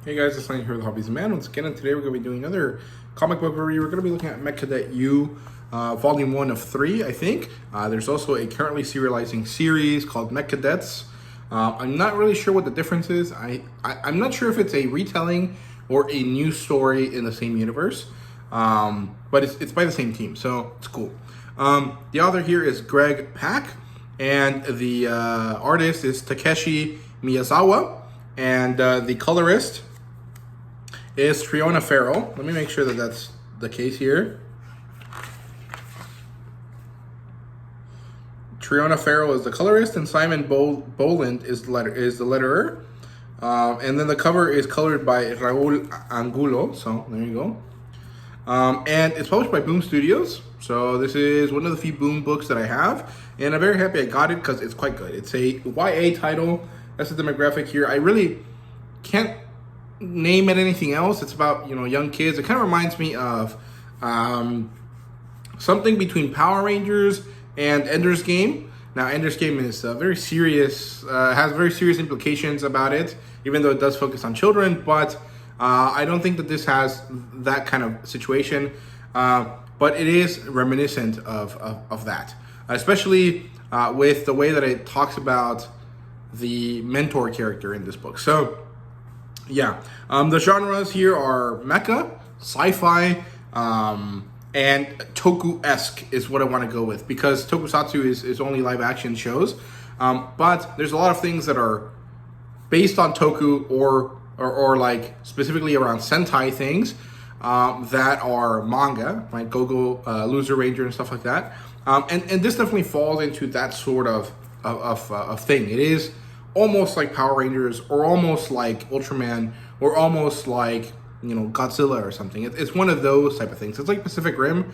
Hey guys, it's Lane here with HobbiesofaMan. Once again, and today we're going to be doing another comic book review. We're going to be looking at Mech Cadet U, Volume 1 of 3, I think. There's also a currently serializing series called Mech Cadets. I'm not really sure what the difference is. I'm not sure if it's a retelling or a new story in the same universe, but it's by the same team, so it's cool. The author here is Greg Pak, and the artist is Takeshi Miyazawa, and the colorist is Triona Farrell. Let me make sure that that's the case here. Triona Farrell is the colorist, and Simon Boland is the letterer. And then the cover is colored by Raul Angulo. So there you go. And it's published by Boom Studios. So this is one of the few Boom books that I have, and I'm very happy I got it because it's quite good. It's a YA title. That's the demographic here. I really can't name it anything else. It's about, young kids. It kind of reminds me of something between Power Rangers and Ender'S Game. Now, Ender'S Game is very serious, has very serious implications about it, even though it does focus on children. But I don't think that this has that kind of situation. But it is reminiscent of that, especially with the way that it talks about the mentor character in this book. So, yeah, the genres here are mecha, sci-fi, and toku-esque is what I want to go with, because tokusatsu is only live action shows. But there's a lot of things that are based on toku or like specifically around Sentai things that are manga, like Go-Go, Loser Ranger and stuff like that. And this definitely falls into that sort of thing. It is almost like Power Rangers, or almost like Ultraman, or almost like Godzilla or something. It's one of those type of things. It's like Pacific Rim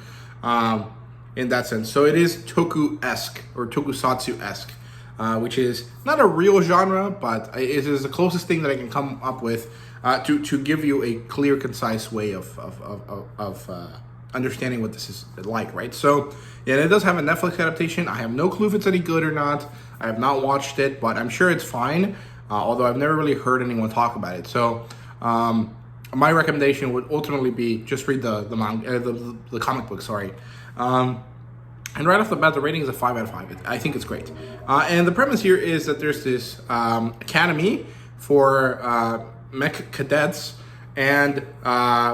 in that sense. So it is toku-esque or tokusatsu-esque, which is not a real genre, but it is the closest thing that I can come up with to give you a clear, concise way of understanding what this is like, right? So, yeah, it does have a Netflix adaptation. I have no clue if it's any good or not. I have not watched it, but I'm sure it's fine, although I've never really heard anyone talk about it. So, my recommendation would ultimately be just read the comic book, sorry. And right off the bat, the rating is a 5 out of 5. I think it's great. And the premise here is that there's this academy for Mech Cadets, and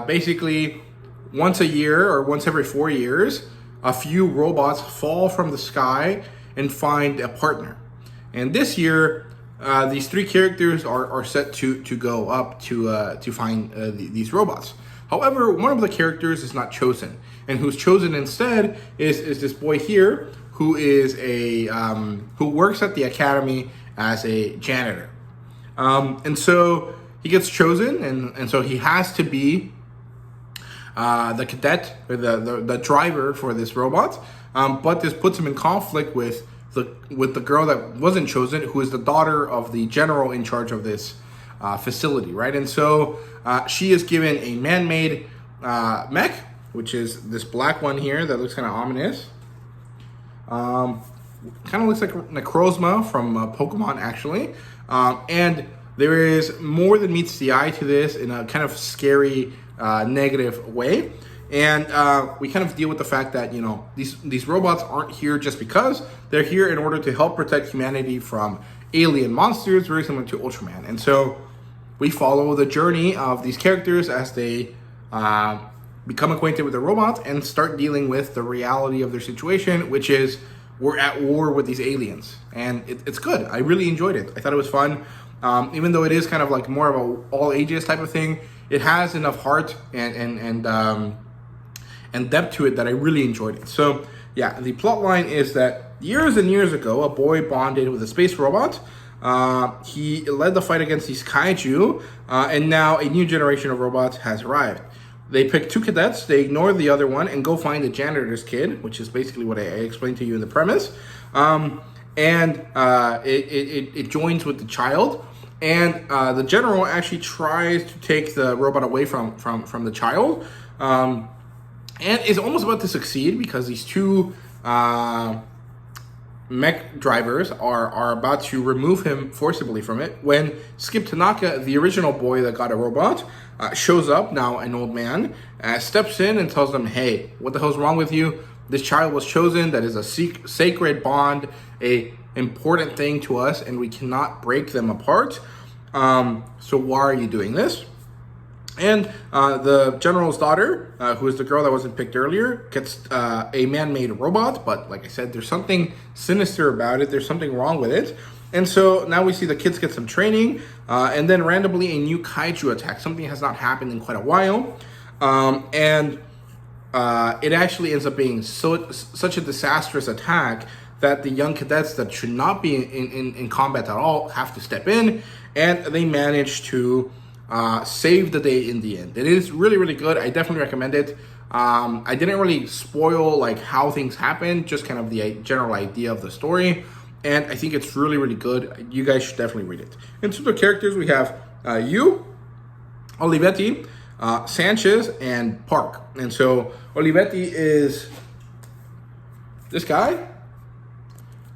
basically once a year or once every 4 years, a few robots fall from the sky and find a partner. And this year, these three characters are set to go up to find these robots. However, one of the characters is not chosen, and who's chosen instead is this boy here, who is who works at the academy as a janitor. And so he gets chosen, and so he has to be the cadet, or the driver for this robot. But this puts him in conflict with the girl that wasn't chosen, who is the daughter of the general in charge of this facility, right? And so she is given a man-made mech, which is this black one here that looks kind of ominous. Kind of looks like Necrozma from Pokemon, actually. And there is more than meets the eye to this in a kind of scary, negative way. And we kind of deal with the fact that, these robots aren't here just because. They're here in order to help protect humanity from alien monsters, very similar to Ultraman. And so we follow the journey of these characters as they become acquainted with the robots and start dealing with the reality of their situation, which is we're at war with these aliens. And it's good. I really enjoyed it. I thought it was fun. Even though it is kind of like more of a all ages type of thing, it has enough heart and depth to it that I really enjoyed it. So, yeah, the plot line is that years and years ago, a boy bonded with a space robot. He led the fight against these kaiju, and now a new generation of robots has arrived. They pick two cadets, they ignore the other one, and go find the janitor's kid, which is basically what I explained to you in the premise. It joins with the child, and the general actually tries to take the robot away from the child. And is almost about to succeed because these two mech drivers are about to remove him forcibly from it when Skip Tanaka, the original boy that got a robot, shows up, now an old man, steps in and tells them, hey, what the hell's wrong with you? This child was chosen. That is a sacred bond, a important thing to us, and we cannot break them apart. So why are you doing this? And the general's daughter, who is the girl that wasn't picked earlier, gets a man-made robot. But like I said, there's something sinister about it. There's something wrong with it. And so now we see the kids get some training. And then randomly a new kaiju attack. Something has not happened in quite a while. And it actually ends up being such a disastrous attack that the young cadets that should not be in combat at all have to step in. And they manage to save the day in the end. It is really, really good. I definitely recommend it. I didn't really spoil like how things happen, just kind of the general idea of the story. And I think it's really, really good. You guys should definitely read it. In terms of characters, we have you, Olivetti, Sanchez, and Park. And so Olivetti is this guy.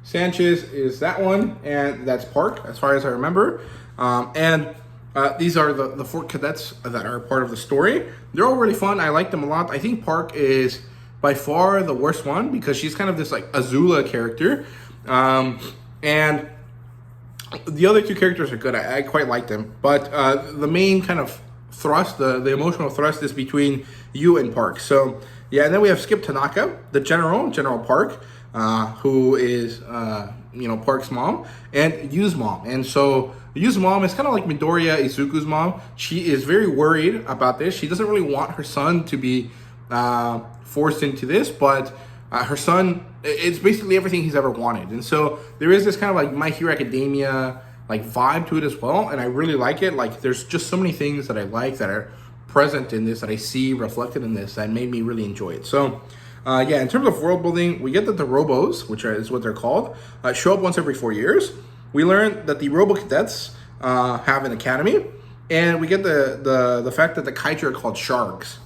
Sanchez is that one, and that's Park, as far as I remember. These are the 4 cadets that are part of the story. They're all really fun. I like them a lot. I think Park is by far the worst one because she's kind of this like Azula character. And the other 2 characters are good. I quite like them. But the main kind of thrust, the emotional thrust is between you and Park. So yeah, and then we have Skip Tanaka, the General Park, who is Park's mom, and Yu's mom. And so Yu's mom is kind of like Midoriya Izuku's mom. She is very worried about this. She doesn't really want her son to be forced into this, but her son, it's basically everything he's ever wanted. And so there is this kind of like My Hero Academia like vibe to it as well, and I really like it. Like there's just so many things that I like that are present in this, that I see reflected in this, that made me really enjoy it. So yeah, in terms of world building, we get that the Robos, which is what they're called, show up once every 4 years. We learn that the Robo Cadets have an academy, and we get the fact that the kaiju are called sharks,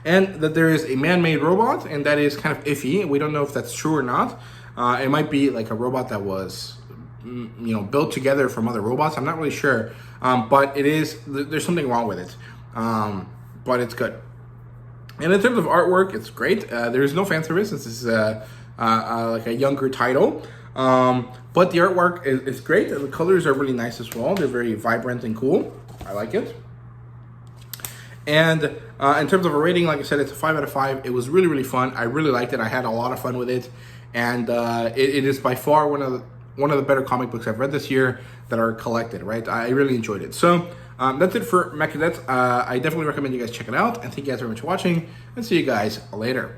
and that there is a man-made robot, and that is kind of iffy. We don't know if that's true or not. It might be like a robot that was built together from other robots. I'm not really sure, but there's something wrong with it, but it's good. And in terms of artwork, it's great. There is no fan service. This is like a younger title, but the artwork is great. The colors are really nice as well. They're very vibrant and cool. I like it. And in terms of a rating, like I said, it's a 5 out of 5. It was really, really fun. I really liked it. I had a lot of fun with it, and it is by far one of the better comic books I've read this year that are collected. Right, I really enjoyed it. So that's it for Mech Cadet. I definitely recommend you guys check it out, and thank you guys very much for watching, and see you guys later.